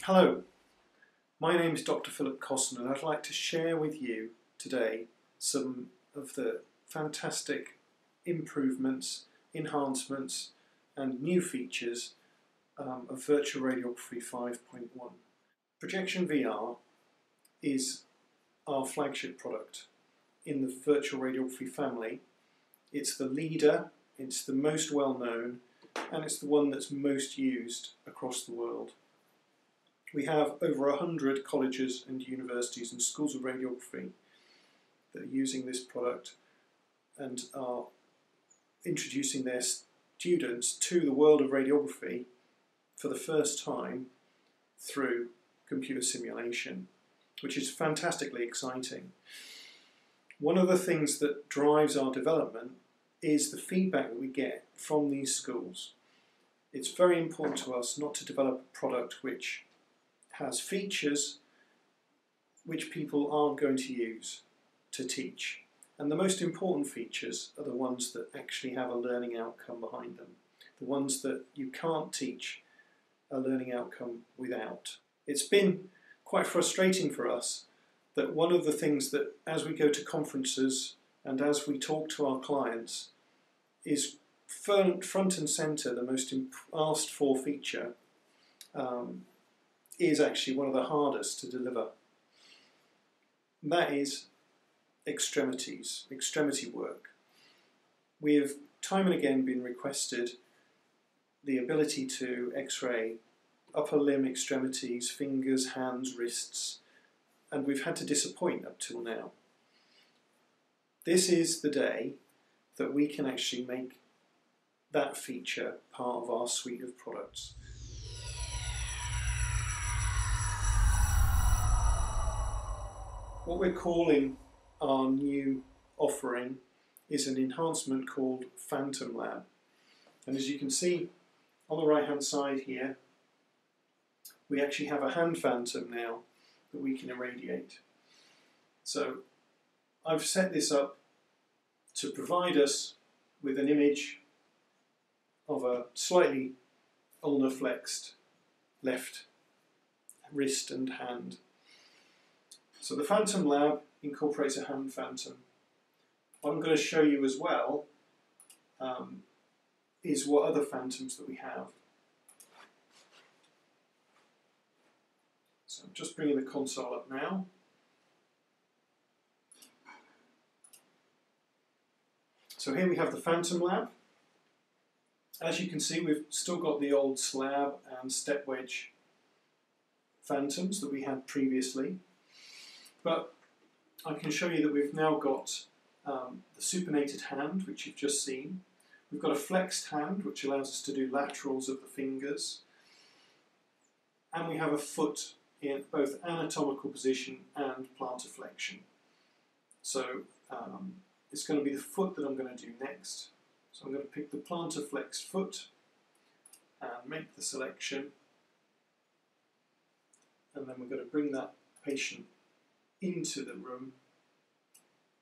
Hello, my name is Dr. Philip Cosson, and I'd like to share with you today some of the fantastic improvements, enhancements and new features of Virtual Radiography 5.1. Projection VR is our flagship product in the Virtual Radiography family. It's the leader, it's the most well known, and it's the one that's most used across the world. We have over 100 colleges and universities and schools of radiography that are using this product and are introducing their students to the world of radiography for the first time through computer simulation, which is fantastically exciting. One of the things that drives our development is the feedback that we get from these schools. It's very important to us not to develop a product which has features which people aren't going to use to teach. And the most important features are the ones that actually have a learning outcome behind them. The ones that you can't teach a learning outcome without. It's been quite frustrating for us that one of the things that, as we go to conferences and as we talk to our clients, is front and centre the most asked for feature is actually one of the hardest to deliver. And that is extremities, extremity work. We have time and again been requested the ability to x-ray upper limb extremities, fingers, hands, wrists, and we've had to disappoint up till now. This is the day that we can actually make that feature part of our suite of products. What we're calling our new offering is an enhancement called Phantom Lab. And as you can see on the right hand side here, we actually have a hand phantom now that we can irradiate. So I've set this up to provide us with an image of a slightly ulnar flexed left wrist and hand. So the Phantom Lab incorporates a hand phantom. What I'm going to show you as well is what other phantoms that we have. So I'm just bringing the console up now. So here we have the Phantom Lab. As you can see, we've still got the old slab and step wedge phantoms that we had previously. But I can show you that we've now got the supinated hand, which you've just seen. We've got a flexed hand, which allows us to do laterals of the fingers. And we have a foot in both anatomical position and plantar flexion. So it's going to be the foot that I'm going to do next. So I'm going to pick the plantar flexed foot and make the selection. And then we're going to bring that patient into the room.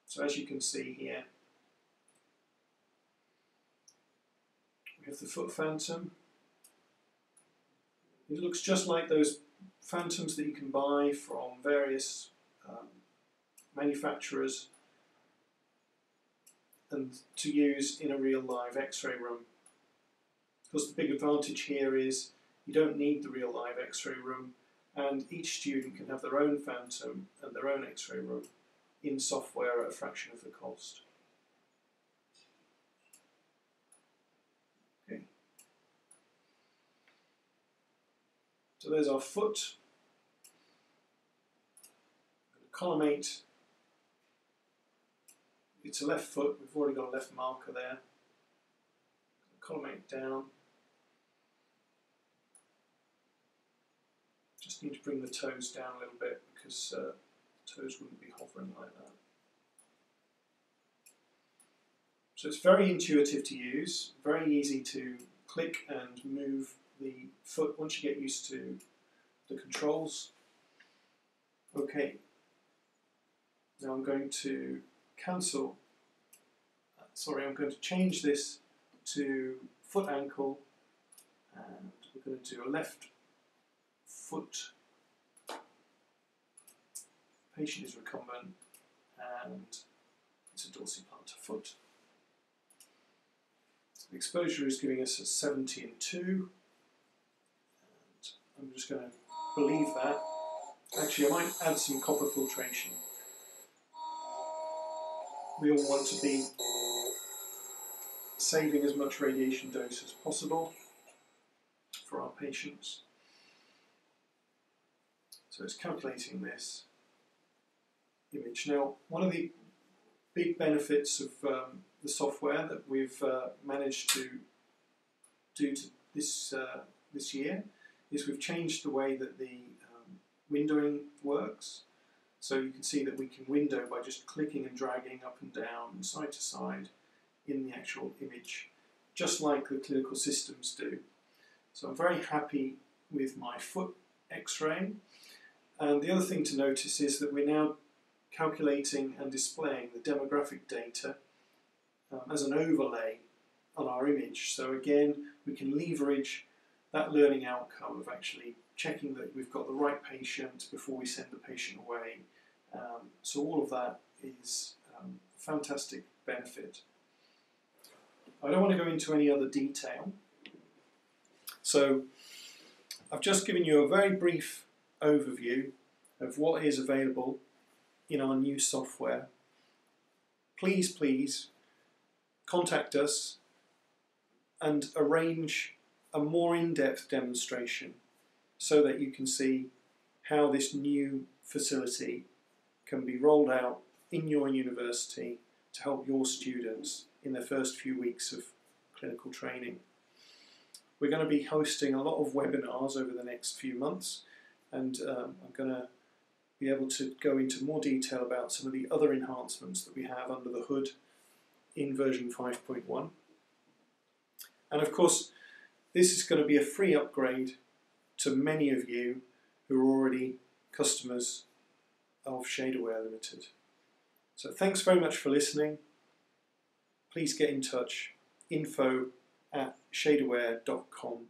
So as you can see here, we have the foot phantom. It looks just like those phantoms that you can buy from various manufacturers and to use in a real live x-ray room. Of course, the big advantage here is you don't need the real live x-ray room, and each student can have their own phantom and their own x-ray room in software at a fraction of the cost. Okay. So there's our foot. Collimate. It's a left foot, we've already got a left marker there. Collimate down. Just need to bring the toes down a little bit because toes wouldn't be hovering like that. So it's very intuitive to use, very easy to click and move the foot once you get used to the controls. Okay, now I'm going to cancel sorry, I'm going to change this to foot ankle, and we're going to do a left foot. Patient is recumbent, and it's a dorsiplantar foot. The exposure is giving us a 70 and 2, and I'm just going to believe that. Actually, I might add some copper filtration. We all want to be saving as much radiation dose as possible for our patients. So it's calculating this image. Now, one of the big benefits of the software that we've managed to do this year is we've changed the way that the windowing works. So you can see that we can window by just clicking and dragging up and down and side to side in the actual image, just like the clinical systems do. So I'm very happy with my foot X-ray. And the other thing to notice is that we're now calculating and displaying the demographic data as an overlay on our image. So again, we can leverage that learning outcome of actually checking that we've got the right patient before we send the patient away. So all of that is a fantastic benefit. I don't want to go into any other detail. So I've just given you a very brief overview of what is available in our new software. Please contact us and arrange a more in-depth demonstration so that you can see how this new facility can be rolled out in your university to help your students in their first few weeks of clinical training. We're going to be hosting a lot of webinars over the next few months, and I'm going to be able to go into more detail about some of the other enhancements that we have under the hood in version 5.1. And of course, this is going to be a free upgrade to many of you who are already customers of ShadeAware Limited. So thanks very much for listening. Please get in touch, info@shadeaware.com.